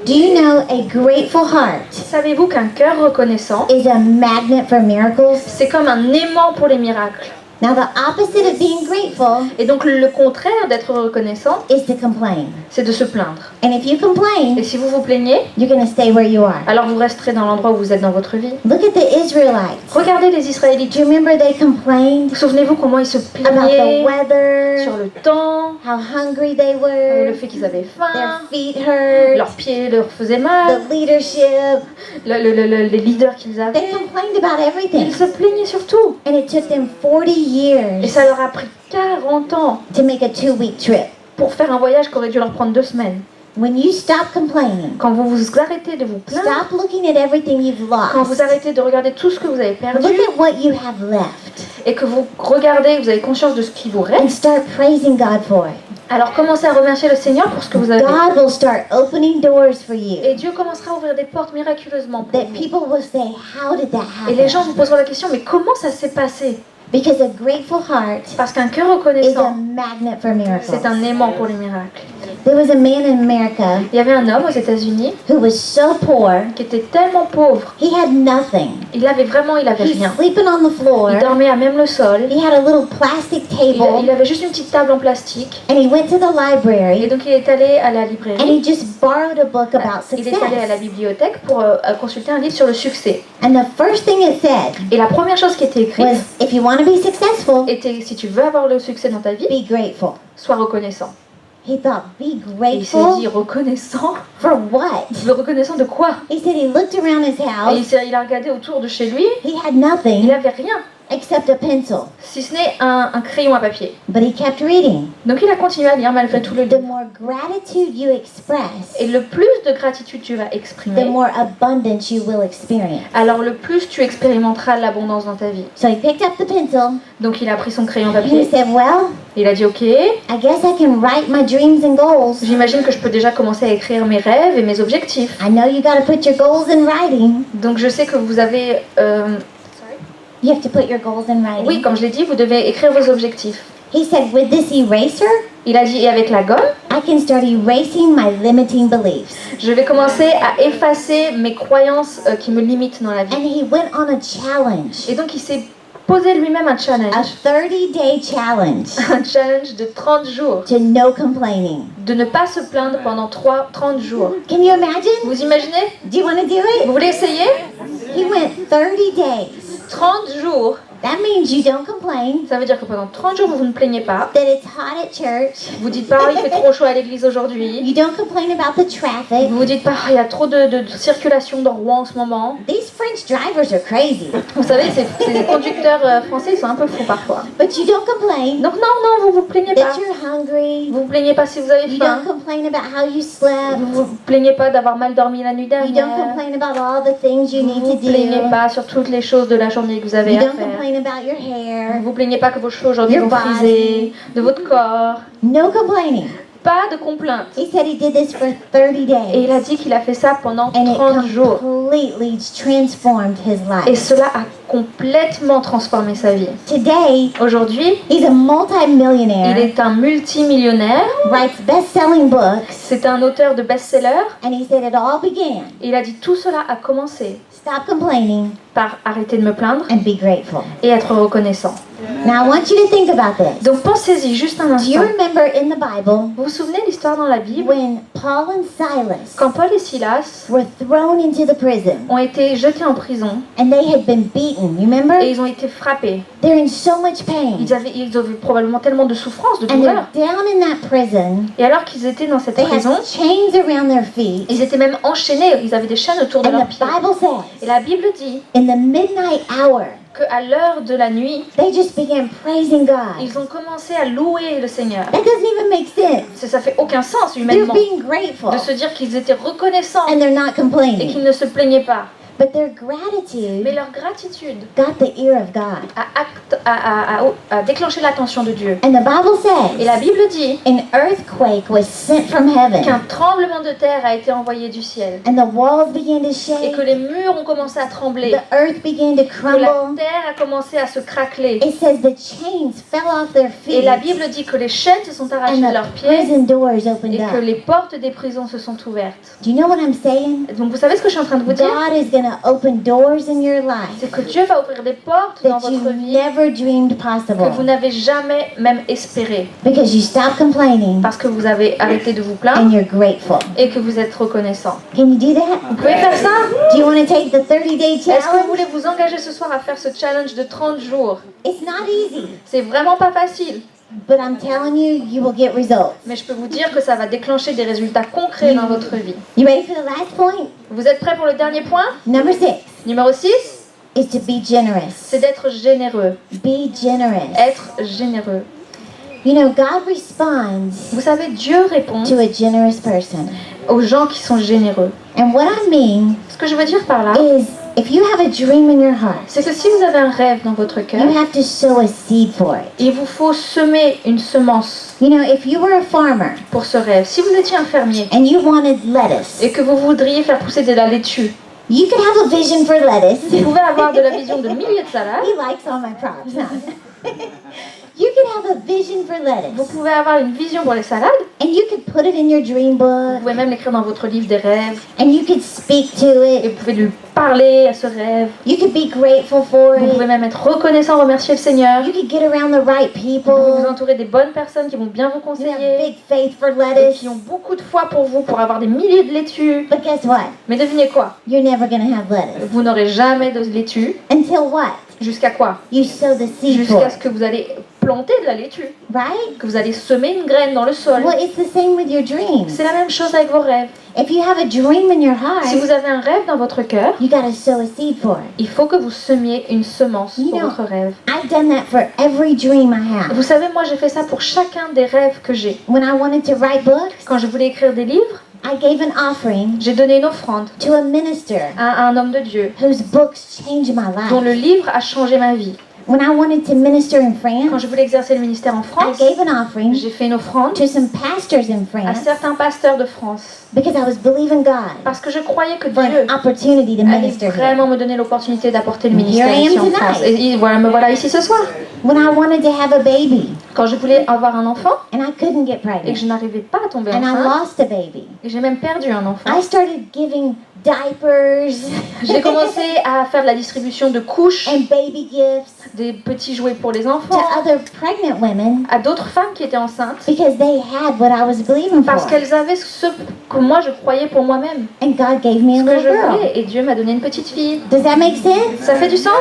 Do you know a grateful heart Savez-vous qu'un cœur reconnaissant, is a magnet for miracles? c'est comme un aimant pour les miracles. Now, the opposite of being grateful Et donc le contraire d'être reconnaissant, is to complain. c'est de se plaindre. And if you complain, Et si vous vous plaignez, you're going to stay where you are. alors vous resterez dans l'endroit où vous êtes dans votre vie. Look at the Israelites. Regardez les Israélites. Do you remember they complained Vous souvenez-vous comment ils se about the plaignaient weather, sur le temps, how hungry they le were, fait qu'ils avaient their faim, feet hurt, leurs pieds leur faisaient mal, the leadership? les leaders qu'ils They avaient. complained about everything. Ils se plaignaient sur tout. And it took them 40 Et years ça leur a pris 40 ans to make a 2-week trip. pour faire un voyage qui aurait dû leur prendre 2 semaines. When you stop complaining, Quand vous vous arrêtez de vous plaindre, stop looking at everything you've quand vous lost. arrêtez de regarder tout ce que vous avez perdu Look at what you have left et que vous regardez, vous avez conscience de ce qui vous and reste, start praising God for it. alors commencez à remercier le Seigneur pour ce que vous avez. God will start opening doors for you Et Dieu commencera à ouvrir des portes miraculeusement pour that vous. people will say, how did that Et les gens happen? vous poseront la question, mais comment ça s'est passé? Because a grateful heart Parce qu'un cœur is a reconnaissant, magnet for miracles. c'est un aimant pour les miracles. There was a man in America Il y avait un homme aux États-Unis who was so poor, qui était tellement pauvre, he had nothing. il avait He's rien. sleeping on the floor. Il dormait à même le sol. He had a little plastic Il table, avait juste une petite table en plastique. and he went to the Et library, donc il est allé à la and librairie. he just borrowed a book about Il est allé à la success. bibliothèque pour consulter un livre sur le succès. And the first thing it said Et la première chose qui était écrite was, if you want to be successful, était, si tu veux avoir le succès dans ta vie, be grateful. sois reconnaissant. He thought, be Et il s'est grateful dit reconnaissant. for what? Le reconnaissant de quoi? He said he looked around his Et house. il a regardé autour de chez lui. He had Il nothing n'avait rien, except a pencil. si ce n'est un crayon à papier. But he kept reading. Donc il a continué à lire malgré tout le The livre. more gratitude you express, Et le plus de gratitude tu vas the exprimer, more abundance you will experience. alors le plus tu expérimenteras l'abondance dans ta vie. So he picked up the pencil Donc il a pris son crayon and he papier. said, well, Il a dit ok, I guess I can write my dreams and goals. j'imagine que je peux déjà commencer à écrire mes rêves et mes objectifs. I know you got to put your goals in writing. Donc je sais que vous avez... You have to put your goals in writing. oui, comme je l'ai dit, vous devez écrire vos objectifs. He said, with this eraser, Il a dit et avec la gomme, I can start erasing my limiting beliefs. je vais commencer à effacer mes croyances qui me limitent dans la vie. And he went on a challenge, Et donc il s'est posé lui-même un a challenge. 30-day challenge Un challenge de 30 jours. to no complaining. De ne pas se plaindre pendant 30 jours. Can you imagine? Vous imaginez? Do you want to do it? Vous voulez essayer? He went 30 days. 30 jours. That means you don't complain, Ça veut dire que pendant 30 jours, vous ne plaignez pas. that it's hot at church. Vous dites pas, il fait trop chaud à l'église aujourd'hui. You don't complain about the traffic. Vous dites pas, il y a trop de circulation dans Rouen en ce moment. These French drivers are crazy. Vous savez, ces conducteurs français, ils sont un peu fous parfois. But you don't complain Donc non, vous vous plaignez pas. that you're hungry. Vous vous plaignez pas si vous avez You faim. don't complain about how you slept. Vous vous plaignez pas d'avoir mal dormi la nuit You don't dernière. complain about all the things you Vous need vous to plaignez do. pas sur toutes les choses de la journée que vous avez You à don't faire. complain about your hair. Vous vous plaignez pas que vos cheveux aujourd'hui Your vont friser, de votre corps. No complaining. Pas de complaintes. He said he did this for 30 Et il a days. dit qu'il a fait ça pendant And 30 it jours. completely transformed his Et life. cela a complètement transformé sa vie. Today, Aujourd'hui, he's a il multi-millionaire, est un multimillionnaire. writes best-selling books, C'est un auteur de best-seller. and he said it all began. Et il a dit tout cela a commencé Stop complaining par arrêter de me plaindre and be grateful. et être reconnaissant. Now, I want you to think about this. Donc pensez-y juste un Do you instant. remember in the Bible Vous vous souvenez de l'histoire dans la Bible when Paul and Silas quand Paul et Silas were thrown into the prison ont été jetés en prison and they had been beaten? You remember? et ils ont été frappés. They're in so much pain. Ils avaient probablement tellement de souffrance, de And douleur. they're down in that prison. Et alors qu'ils étaient dans cette They prison, have chains around their feet. ils étaient même enchaînés, ils avaient des chaînes autour de And leurs the pieds. Bible Et says, la Bible dit in the midnight hour, qu'à l'heure de la nuit, they just began praising God. ils ont commencé à louer le Seigneur. That doesn't even make sense. Ça fait aucun sens They're humainement being grateful de se dire qu'ils étaient reconnaissants and they're not et qu'ils complaining. ne se plaignaient pas. But their Mais gratitude leur gratitude got the ear of God. a déclenché l'attention de Dieu. And the Bible Et la says, Bible dit an earthquake was sent from heaven. qu'un tremblement de terre a été envoyé du ciel And the walls began to et shake. que les murs ont commencé à trembler, The earth began to que la crumble. terre a commencé à se craqueler. It says the chains fell off their Et feet. la Bible dit que les chaînes se sont arrachées And de leurs the pieds prison doors opened et que up. les portes des prisons se sont ouvertes. Do you know what I'm saying? Donc vous savez ce que je suis en train de vous dire? God is going to open doors in your life C'est que Dieu va ouvrir des portes dans that you votre vie never dreamed que vous possible n'avez jamais même espéré. because you stop complaining Parce que vous avez arrêté de vous and plaindre you're grateful. et que vous êtes reconnaissant. Can you do that? Vous pouvez faire ça? Do you want to take the 30-day Est-ce que vous challenge? voulez vous engager ce soir à faire ce challenge de 30 jours? It's not easy, C'est vraiment pas facile. but I'm telling you, you will get results. Mais je peux vous dire que ça va déclencher des résultats concrets dans votre vie. You ready for the last point? Vous êtes prêts pour le dernier point? Number 6 Numéro 6, is to be generous. c'est d'être généreux. Be generous. Être généreux. You know, God responds Vous savez, Dieu répond to a generous person. aux gens qui sont généreux. And what I mean Ce que je veux dire par là, is if you have a dream in your heart, c'est que si vous avez un rêve dans votre cœur, you have to sow a seed for it. il vous faut semer une semence You know, if you were a farmer pour ce rêve. Si vous étiez un fermier and you wanted lettuce, et que vous voudriez faire pousser de la laitue, you could have a vision for lettuce. vous pouvez avoir de la vision de milliers de salades. He likes all my props, huh? You could have a vision for Vous lettuce. pouvez avoir une vision pour les salades. And you could put it in your dream Vous book. pouvez même l'écrire dans votre livre des rêves. And you could speak to Et it. vous pouvez lui parler à ce rêve. You could be grateful for Vous pouvez it. même être reconnaissant, remercier le Seigneur. You could get around the right Vous pouvez vous people. entourer des bonnes personnes qui vont bien vous You have conseiller big faith for et lettuce. qui ont beaucoup de foi pour vous, pour avoir des milliers de laitues. But guess what? Mais devinez quoi? You're never going to have lettuce. Vous n'aurez jamais de laitue. Until what? Jusqu'à quoi? You sow the seed for Jusqu'à ce it. que vous allez planter de la laitue. right? que vous allez semer une graine dans le sol. Well, it's the same with your dreams. C'est la même chose avec vos rêves. If you have a dream in your Si heart, vous avez un rêve dans votre cœur, you gotta sow a seed for it. il faut que vous semiez une semence You pour know- votre rêve. I've done that for every dream I have. Vous savez, moi j'ai fait ça pour chacun des rêves que j'ai. When I wanted to write books, Quand je voulais écrire des livres, I gave an offering j'ai donné une offrande to a minister à un homme de Dieu whose books changed my dont le life. livre a changé ma vie. When I wanted to minister in Quand France, je voulais exercer le ministère en I France, gave an offering j'ai fait une offrande to some pastors in à France certains pasteurs de France because I was believing God parce que je croyais que for Dieu an opportunity to allait minister here. vraiment me donner l'opportunité d'apporter le Here ministère I am ici en tonight. France. Et voilà, me voilà ici ce soir. When I wanted to have a baby Quand je voulais avoir un enfant and I couldn't get et que pregnant je n'arrivais pas à tomber and I enceinte, lost a baby, et j'ai même perdu un enfant, I started giving diapers j'ai commencé à faire de la distribution de couches, and baby gifts des petits jouets pour les to enfants, other pregnant women à d'autres femmes qui étaient enceintes because they had what I was believing parce for. qu'elles avaient ce que moi je croyais pour moi-même, And God gave me a ce que little je girl. voulais, et Dieu m'a donné une petite fille. Does that make sense? Ça fait du sens?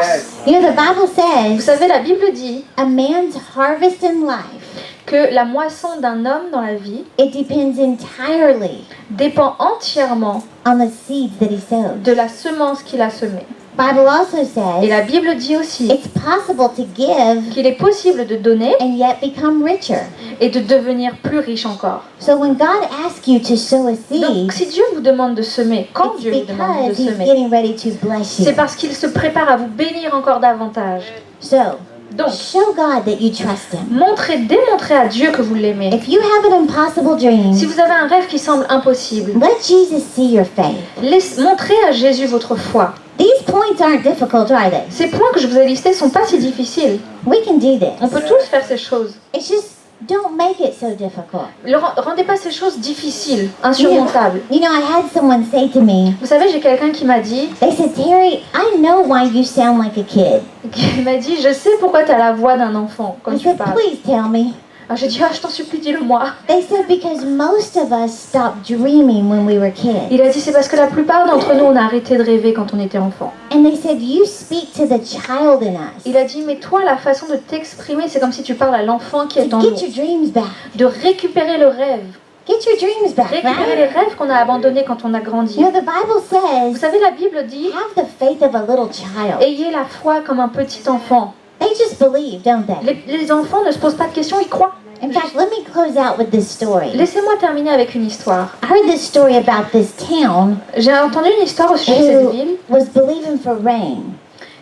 You know, the Bible Vous says savez, la Bible dit a man's harvest in life, que la moisson d'un homme dans la vie it depends entirely dépend entièrement on the seeds that he sows. de la semence qu'il a semée. Bible also Et says la Bible dit aussi it's possible to give qu'il est possible de donner and yet become richer. et de devenir plus riche encore. So when God asks you to sow a seed, Donc si Dieu vous demande de semer, quand it's Dieu vous demande de because he's semer, getting ready to bless you. c'est parce qu'il se prépare à vous bénir encore davantage. So Donc, show God that you trust him. démontrez à Dieu que vous l'aimez. If you have an impossible dream, Si vous avez un rêve qui semble impossible, let Jesus see your faith. montrez à Jésus votre foi. These points aren't difficult, are they? Ces points que je vous ai listés sont pas si difficiles. We can do On peut this. tous faire ces choses. It's just don't make it so difficult. Rendez pas ces choses difficiles, insurmontables. You know, I had someone say to me, Vous savez, j'ai quelqu'un qui m'a dit, they said, Terry, I know why you sound like a kid. je sais pourquoi tu as la voix d'un enfant quand I tu said, parles. please tell me. Alors j'ai dit, je t'en supplie, dis-le-moi. They said, because most of us stopped dreaming when we were kids. Il a dit, c'est parce que la plupart d'entre nous, on a arrêté de rêver quand on était enfant. And they said, you speak to the child in us. Il a dit, mais toi, la façon de t'exprimer, c'est comme si tu parles à l'enfant qui est To en nous. get your dreams back. De récupérer le rêve. Get your dreams back, Récupérer les right? rêves qu'on a abandonnés quand on a grandi. You know, the Bible Vous says, savez, la Bible dit, have the faith of a little child. ayez la foi comme un petit enfant. They just believe, don't they? Les enfants ne se posent pas de questions, ils croient. In fact, let me close out with this story. Laissez-moi terminer avec une histoire. I heard this story about this town J'ai entendu une histoire au sujet de cette ville who was believing for rain.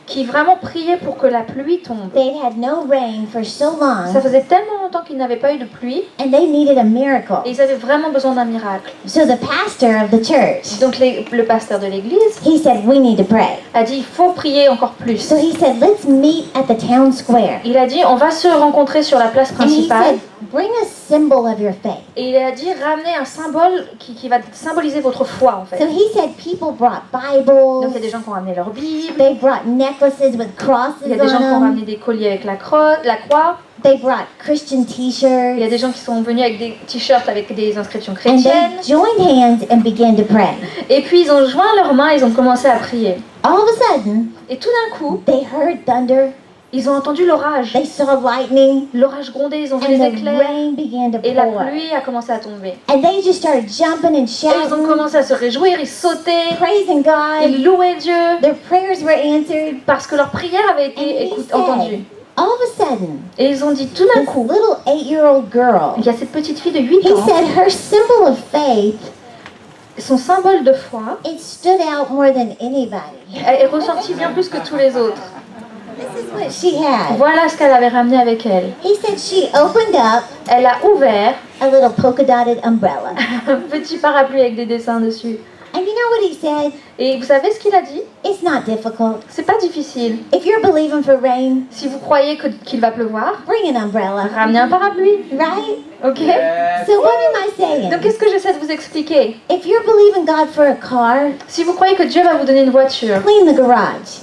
qui vraiment priait pour que la pluie tombe. They'd had no rain for so Ça long, faisait tellement longtemps qu'ils n'avaient pas eu de pluie and they needed a miracle. et ils avaient vraiment besoin d'un miracle. So the pastor of the church, Donc le pasteur de l'église he said, we need to pray. a dit, il faut prier encore plus. So he said, let's meet at the town square. Il a dit, on va se rencontrer sur la place And he principale. said, bring a symbol of your faith. Et il a dit, ramenez un symbole qui va symboliser votre foi en So fait. he said people brought Donc il y a Bibles, des gens qui ont ramené leur Bible, they brought necklaces with crosses il y a des gens qui ont on them, ramené des colliers avec la croix. they brought Christian Il y a t-shirts, des gens qui sont venus avec des t-shirts avec des inscriptions and chrétiennes. they joined hands and began to pray. Et puis ils ont joint leurs mains, ils ont commencé à prier. All of a sudden, Et tout d'un coup, they heard thunder, ils ont entendu l'orage. they saw lightning, L'orage grondait, ils ont vu and les the éclairs. rain began to Et la pour. pluie a commencé à tomber. And they just started jumping and Et ils ont shouting, commencé à se réjouir, ils sautaient, praising ils God. louaient Dieu. Their prayers were answered. Parce que leur prière avait And été he entendue. said, all of a sudden, Et ils ont dit tout d'un this coup, little 8-year-old girl, il y a cette petite fille de 8 he ans, said her symbol of faith, son symbole de foi it stood out more than anybody. est ressorti bien plus que tous les autres. This is what she had. Voilà ce qu'elle avait ramené avec elle. He said she opened up Elle a ouvert a little polka dotted umbrella. un petit parapluie avec des dessins dessus. And you know what he said? Et vous savez ce qu'il a dit? It's not difficult. C'est pas difficile. If you're believing for rain, Si vous croyez qu'il va pleuvoir, bring an umbrella. ramenez un parapluie. Right? Ok? So what am I saying? Donc qu'est-ce que j'essaie de vous expliquer? If you're believing God for a car, Si vous croyez que Dieu va vous donner une voiture, clean the garage.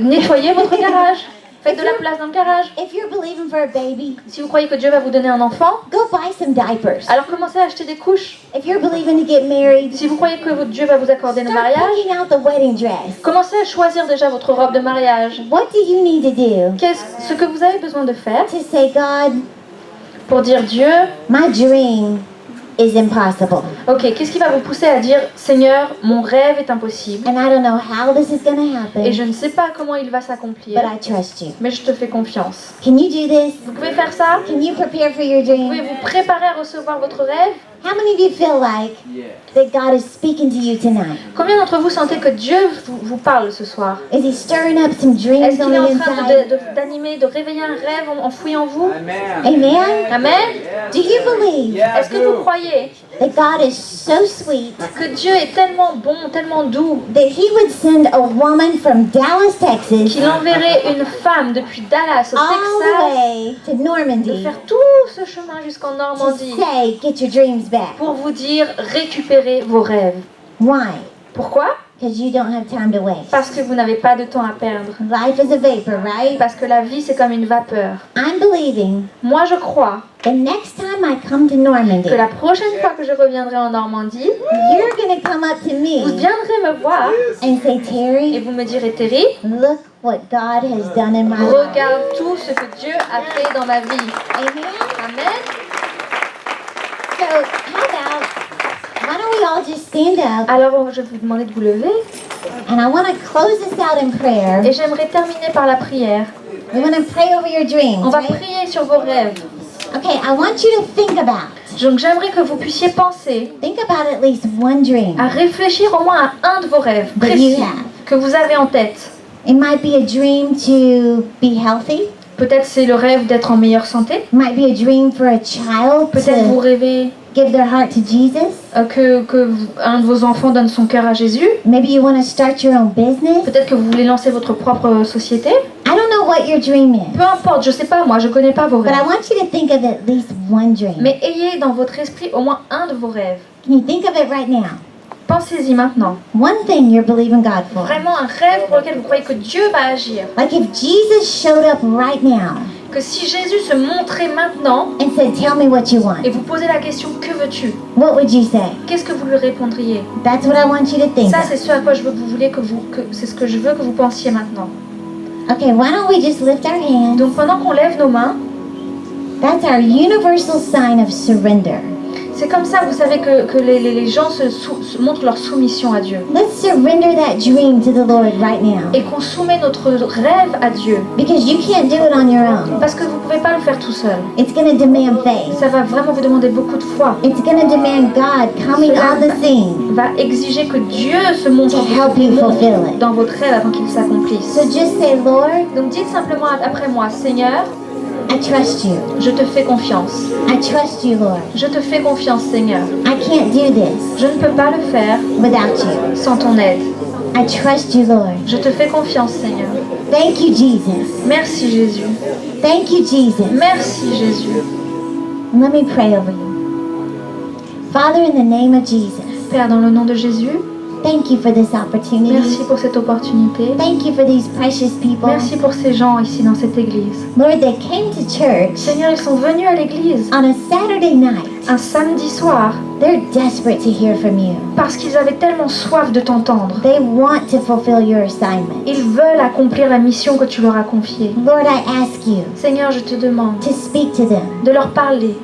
nettoyez votre garage. Faites de la place dans le garage. If you're believing for a baby, Si vous croyez que Dieu va vous donner un enfant, go buy some diapers. alors commencez à acheter des couches. If you're believing to get married, Si vous croyez que votre Dieu va vous accorder le start mariage, picking out the wedding dress. commencez à choisir déjà votre robe de mariage. What do you need to do Ce que vous avez besoin de faire, to say, God, pour dire Dieu, my dream is impossible. ok, qu'est-ce qui va vous pousser à dire Seigneur, mon rêve est impossible And I don't know how this is going to happen, et je ne sais pas comment il va but s'accomplir, I trust you. mais je te fais confiance. Can you do this? Vous pouvez faire ça? Can you prepare for your Vous pouvez dream? vous préparer à recevoir votre rêve? How many of you feel like that God is speaking to you tonight? Combien d'entre vous sentez que Dieu vous parle ce soir? Is he stirring up some Est-ce dreams on qu'il est en the train inside? d'animer, de réveiller un rêve enfoui en vous? Amen? Amen? Do you believe Est-ce que vous croyez that God is so sweet que Dieu est tellement bon, tellement doux, that he would send a woman from Dallas, Texas, qu'il enverrait une femme depuis Dallas au all the Texas way to de Normandy faire tout ce chemin jusqu'en to Normandie say, get your dreams back? pour vous dire récupérez vos rêves. Why? Pourquoi? Because you don't have time to waste. Parce que vous n'avez pas de temps à perdre. Life is a vapor, right? Parce que la vie c'est comme une vapeur. I'm believing Moi je crois the next time I come to Normandy, que la prochaine fois que je reviendrai en Normandie, you're going to come up to vous me viendrez me voir and say, et Terry, vous me direz Terry, look what God has done in my life. regarde tout ce que Dieu a fait dans ma vie. Amen? Amen. So, how about, why don't we all just stand up, Alors je vais vous demander de vous lever and I want to close this out in prayer. et j'aimerais terminer par la prière. We want to pray over your dreams, On va right? prier sur vos rêves. Okay, I want you to think about J'aimerais que vous puissiez penser at least one dream. à réfléchir au moins à un de vos rêves That you précis have. que vous avez en tête. It might be a dream to be healthy. Peut-être c'est le rêve d'être en meilleure santé. It might be a dream for a child Peut-être vous to rêvez give their heart to Jesus. que un de vos enfants donne son cœur à Jésus. Maybe you want to start your own business. Peut-être que vous voulez lancer votre propre société. I don't know what your dream is, Peu importe, je sais pas, moi je connais pas vos but I rêves. want you to think of at least one dream. Mais ayez dans votre esprit au moins un de vos rêves. Can you think of it right now? Pensez-y maintenant. One thing you're believing God for. Vraiment un rêve pour lequel vous croyez que Dieu va agir. Like if Jesus showed up right now Que si Jésus se montrait maintenant and said, tell me what you want, et vous posez la question que veux-tu, what would you say? qu'est-ce que vous lui répondriez? That's what I want you to think Ça of. c'est ce à quoi je veux que vous voulez que c'est ce que je veux que vous pensiez maintenant. Okay, why don't we just lift our hands? Donc pendant qu'on lève nos mains, That's our universal sign of surrender. c'est comme ça, vous savez que les gens se montrent leur soumission à Dieu. Let's surrender that dream to the Lord right now. Et qu'on soumet notre rêve à Dieu. Because you can't do it on your own. Parce que vous ne pouvez pas le faire tout seul. It's going to demand faith. Ça va vraiment vous demander beaucoup de foi. It's going to demand God coming on the scene Va exiger que Dieu se montre to help you fulfill it. dans votre rêve avant qu'il s'accomplisse. So just say, Lord, Donc dites simplement après moi, Seigneur, I trust you. je te fais confiance. I trust you, Lord. Je te fais confiance, Seigneur. I can't do this Je ne peux pas le faire without you. sans ton aide. I trust you, Lord. Je te fais confiance, Seigneur. Thank you, Jesus. Merci, Jésus. Thank you, Jesus. Merci, Jésus. And let me pray over you. Father, in the name of Jesus, Père, dans le nom de Jésus, thank you for this opportunity. merci pour cette opportunité. Thank you for these precious people. Merci pour ces gens ici dans cette église. Lord, they came to church Seigneur, ils sont venus à l'église on a Saturday night. un samedi soir They're desperate to hear from you. parce qu'ils avaient tellement soif de t'entendre. They want to fulfill your assignment. Ils veulent accomplir la mission que tu leur as confiée. Lord, I ask you Seigneur, je te demande to speak to them. de leur parler.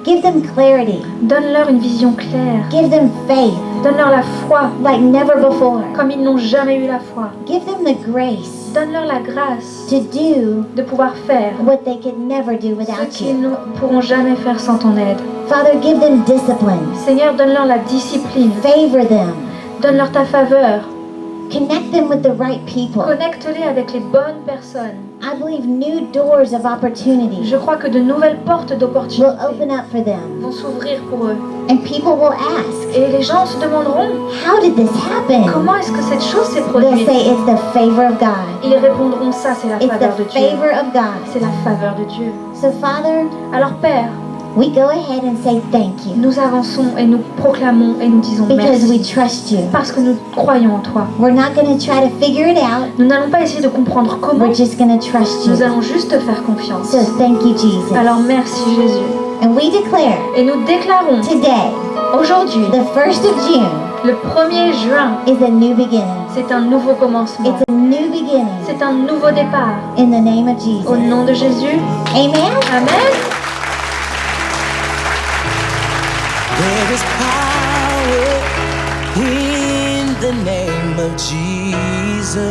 Give them clarity. Donne-leur une vision claire. Give them faith Donne-leur la foi like never before. comme ils n'ont jamais eu la foi. Give them the grace Donne-leur la grâce to do de pouvoir faire what they could never do ce without qu'ils you. ne pourront jamais faire sans ton aide. Father, give them discipline. Seigneur, donne-leur la discipline. Favor them. Donne-leur ta faveur. Connect them with the right people. Connecte-les avec les bonnes personnes. I believe new doors of opportunity Je crois que de nouvelles portes will d'opportunités open up for them. vont s'ouvrir pour eux. And people will ask, Et les gens se demanderont how did this happen? comment est-ce que cette chose s'est They'll produite. say it's the favor of God. Ils répondront ça, c'est la It's faveur de the Dieu. favor of God. C'est la faveur de Dieu. So Father, Alors Père, we go ahead and say thank you nous avançons et nous proclamons et nous disons because we merci. trust you. Parce que nous croyons en toi. We're not going to try to figure it out. Nous n'allons pas essayer de comprendre comment. We're just going to trust Nous you. allons juste te faire confiance. So thank you, Jesus. Alors merci Jésus. And we declare Et nous déclarons today, aujourd'hui, the 1st of June, le 1er juin, is a new beginning. c'est un nouveau commencement. It's a new beginning C'est un nouveau départ. in the name of Au Jesus. nom de Jésus. Amen. Amen. There is power in the name of Jesus.